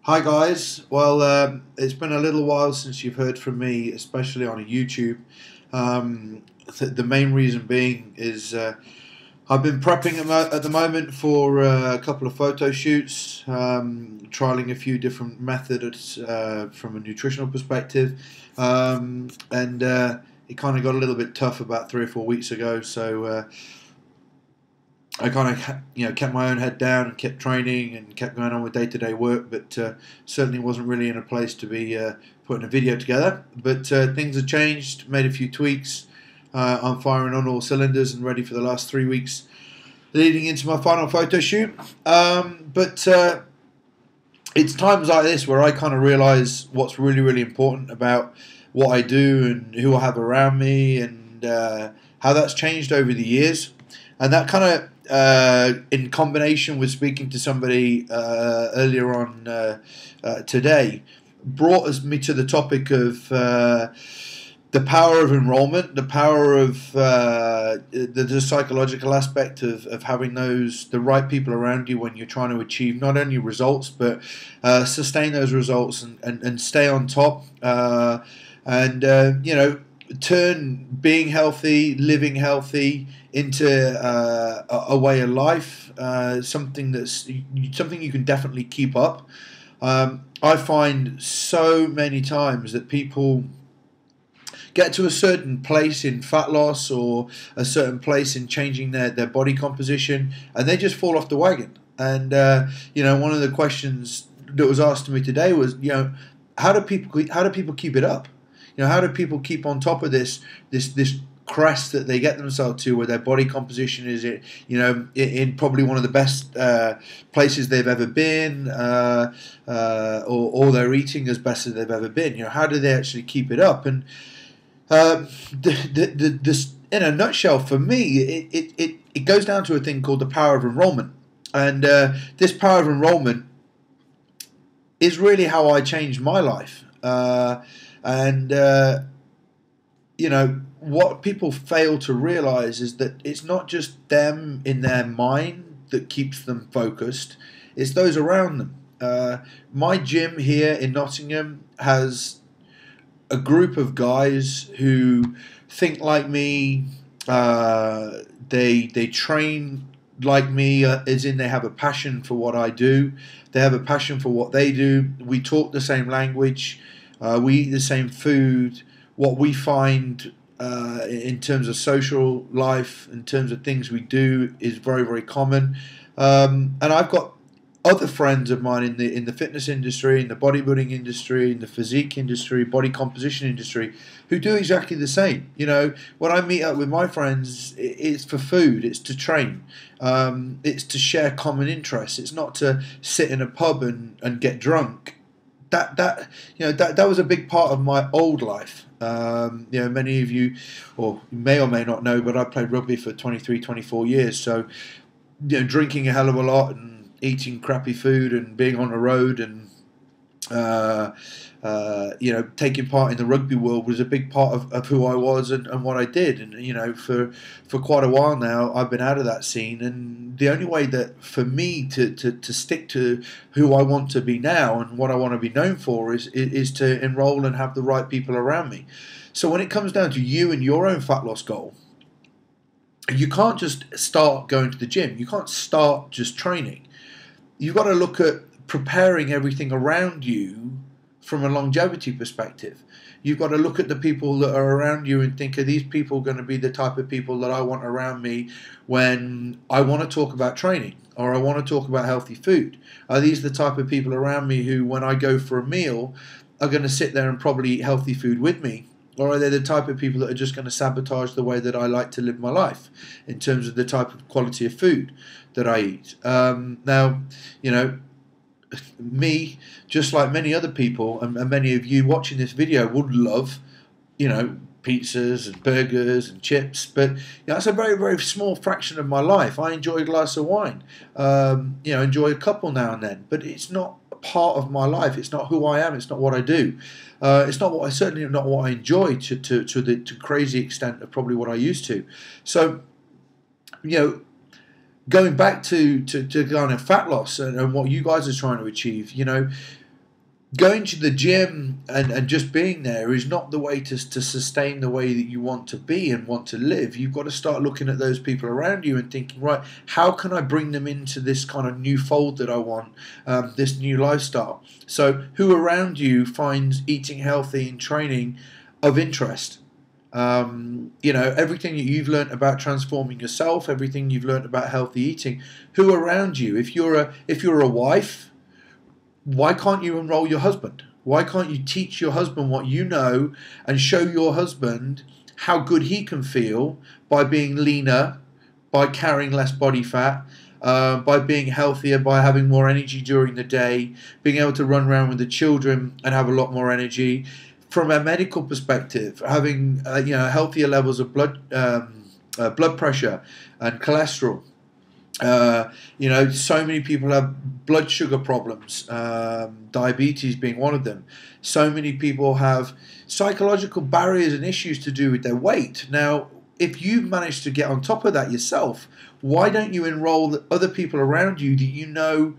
Hi guys. Well, it's been a little while since you've heard from me, especially on YouTube. The main reason being is I've been prepping at the moment for a couple of photo shoots, trialing a few different methods from a nutritional perspective, and it kind of got a little bit tough about 3 or 4 weeks ago. So I kind of kept my own head down and kept training and kept going on with day-to-day work, but certainly wasn't really in a place to be putting a video together. But things have changed, made a few tweaks. I'm firing on all cylinders and ready for the last 3 weeks leading into my final photo shoot. But it's times like this where I kind of realise what's really, really important about what I do and who I have around me, and how that's changed over the years. And that kind of, in combination with speaking to somebody earlier on today, brought me to the topic of the power of enrollment, the power of the psychological aspect of having the right people around you when you're trying to achieve not only results but sustain those results and stay on top, and turn being healthy, living healthy into a way of life, something you can definitely keep up. I find so many times that people get to a certain place in fat loss or a certain place in changing their body composition, and they just fall off the wagon. And one of the questions that was asked to me today was, how do people keep it up? How do people keep on top of this crest that they get themselves to, where their body composition is, in probably one of the best places they've ever been, or they're eating as best as they've ever been? How do they actually keep it up? And this, in a nutshell, for me, it goes down to a thing called the power of enrollment, and this power of enrollment is really how I changed my life. What people fail to realize is that it's not just them in their mind that keeps them focused, it's those around them. My gym here in Nottingham has a group of guys who think like me. They train like me, as in they have a passion for what I do. They have a passion for what they do. We talk the same language. We eat the same food. What we find in terms of social life, in terms of things we do, is very, very common. And I've got other friends of mine in the fitness industry, in the bodybuilding industry, in the physique industry, body composition industry, who do exactly the same. When I meet up with my friends, it's for food, it's to train, it's to share common interests. It's not to sit in a pub and get drunk. That was a big part of my old life. Many of you, or may or may not know, but I played rugby for 23, 24 years. So, drinking a hell of a lot and eating crappy food and being on the road and taking part in the rugby world was a big part of who I was and what I did. And for quite a while now, I've been out of that scene. And the only way that for me to stick to who I want to be now and what I want to be known for is to enroll and have the right people around me. So when it comes down to you and your own fat loss goal, you can't just start going to the gym. You can't start just training. You've got to look at preparing everything around you from a longevity perspective. You've got to look at the people that are around you and think, are these people going to be the type of people that I want around me when I want to talk about training or I want to talk about healthy food? Are these the type of people around me who, when I go for a meal, are going to sit there and probably eat healthy food with me? Or are they the type of people that are just going to sabotage the way that I like to live my life in terms of the type of quality of food that I eat? Now, me, just like many other people and many of you watching this video, would love, pizzas and burgers and chips, but that's a very, very small fraction of my life. I enjoy a glass of wine, enjoy a couple now and then, but it's not part of my life. It's not who I am. It's not what I do. It's not what I certainly not what I enjoy to the crazy extent of probably what I used to. So, going back to kind of fat loss and what you guys are trying to achieve, going to the gym and just being there is not the way to sustain the way that you want to be and want to live. You've got to start looking at those people around you and thinking, right, how can I bring them into this kind of new fold that I want, this new lifestyle? So who around you finds eating healthy and training of interest? Everything that you've learned about transforming yourself, everything you've learned about healthy eating, who around you? If you're a wife, why can't you enroll your husband? Why can't you teach your husband what you know and show your husband how good he can feel by being leaner, by carrying less body fat, by being healthier, by having more energy during the day, being able to run around with the children and have a lot more energy. From a medical perspective, having healthier levels of blood pressure and cholesterol. So many people have blood sugar problems, diabetes being one of them. So many people have psychological barriers and issues to do with their weight. Now, if you've managed to get on top of that yourself, why don't you enroll the other people around you that you know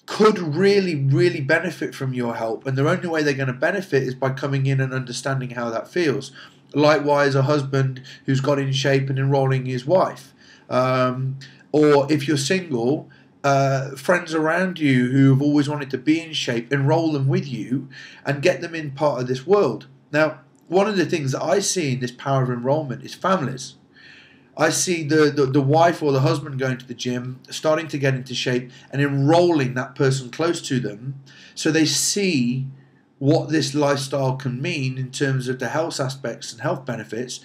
could really, really benefit from your help? And the only way they're going to benefit is by coming in and understanding how that feels. Likewise, a husband who's got in shape and enrolling his wife. Or if you're single, friends around you who have always wanted to be in shape, enroll them with you and get them in part of this world. Now, one of the things that I see in this power of enrollment is families. I see the wife or the husband going to the gym, starting to get into shape and enrolling that person close to them so they see what this lifestyle can mean in terms of the health aspects and health benefits.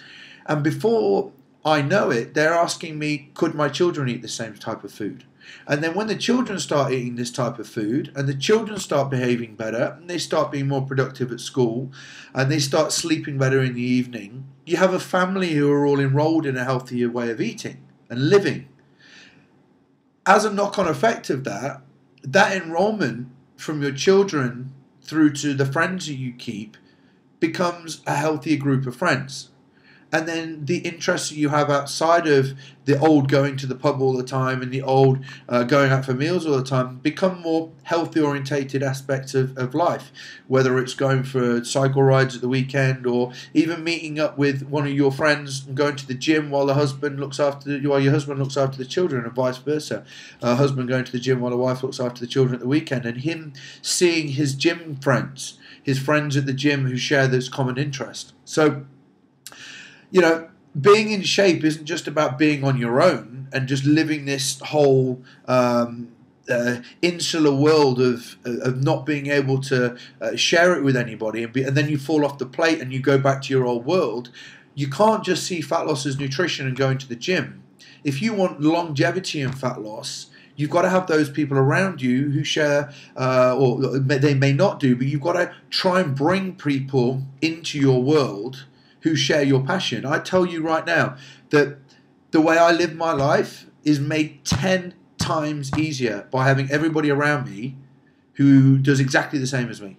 And before I know it, they're asking me, could my children eat the same type of food? And then when the children start eating this type of food and the children start behaving better and they start being more productive at school and they start sleeping better in the evening, you have a family who are all enrolled in a healthier way of eating and living. As a knock-on effect of that enrollment from your children through to the friends that you keep becomes a healthier group of friends. And then the interests that you have outside of the old going to the pub all the time and the old going out for meals all the time become more healthy orientated aspects of life, whether it's going for cycle rides at the weekend or even meeting up with one of your friends and going to the gym while your husband looks after the children, and vice versa. A husband going to the gym while the wife looks after the children at the weekend, and him seeing his gym friends, his friends at the gym who share this common interest. So being in shape isn't just about being on your own and just living this whole insular world of not being able to share it with anybody, and then you fall off the plate and you go back to your old world. You can't just see fat loss as nutrition and going to the gym. If you want longevity in fat loss, you've got to have those people around you who share, or they may not do, but you've got to try and bring people into your world who share your passion. I tell you right now that the way I live my life is made 10 times easier by having everybody around me who does exactly the same as me.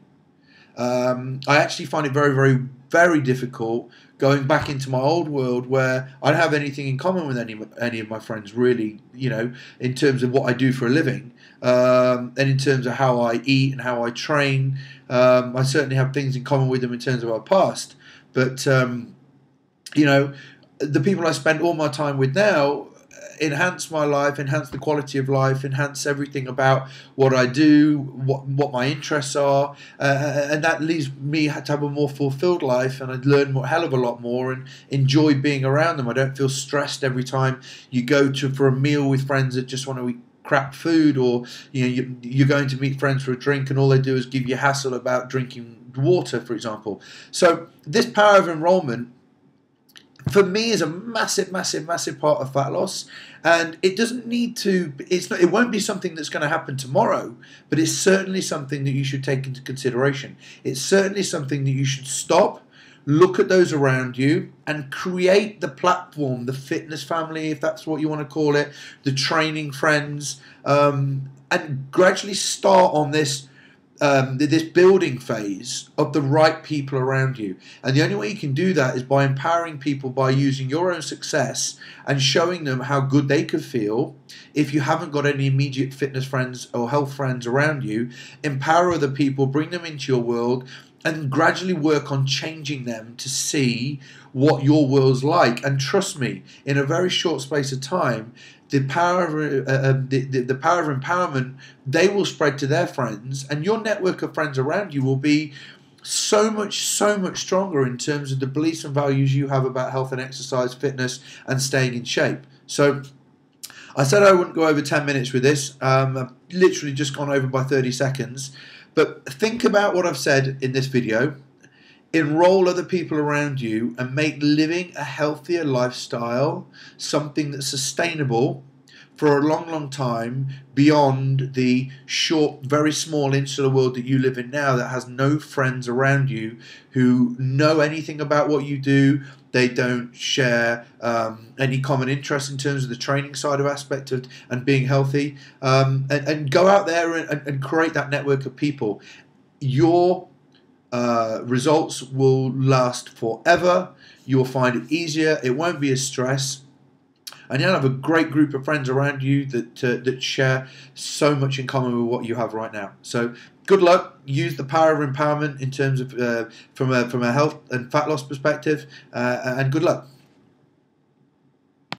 I actually find it very, very, very difficult going back into my old world where I don't have anything in common with any of my friends, really, in terms of what I do for a living, and in terms of how I eat and how I train. I certainly have things in common with them in terms of our past. But, the people I spend all my time with now enhance my life, enhance the quality of life, enhance everything about what I do, what my interests are, and that leaves me to have a more fulfilled life, and I learn a hell of a lot more and enjoy being around them. I don't feel stressed every time you go for a meal with friends that just want to eat crap food, or you're going to meet friends for a drink and all they do is give you hassle about drinking water, for example. So this power of enrollment for me is a massive, massive, massive part of fat loss, and it doesn't need to. It won't be something that's going to happen tomorrow, but it's certainly something that you should take into consideration. It's certainly something that you should stop, look at those around you, and create the platform, the fitness family, if that's what you want to call it, the training friends, and gradually start on this this building phase of the right people around you. And the only way you can do that is by empowering people, by using your own success and showing them how good they could feel. If you haven't got any immediate fitness friends or health friends around you, empower other people, bring them into your world, and gradually work on changing them to see what your world's like. And trust me, in a very short space of time, the power of the power of empowerment, they will spread to their friends, and your network of friends around you will be so much stronger in terms of the beliefs and values you have about health and exercise, fitness, and staying in shape. So I said I wouldn't go over 10 minutes with this. I've literally just gone over by 30 seconds. But think about what I've said in this video. Enroll other people around you and make living a healthier lifestyle something that's sustainable for a long time beyond the short, very small insular world that you live in now that has no friends around you who know anything about what you do. They don't share any common interest in terms of the training side of aspect of and being healthy. And go out there and create that network of people. Your results will last forever. You'll find it easier. It won't be a stress. And you'll have a great group of friends around you that share so much in common with what you have right now. So good luck. Use the power of empowerment in terms of from a health and fat loss perspective, and good luck.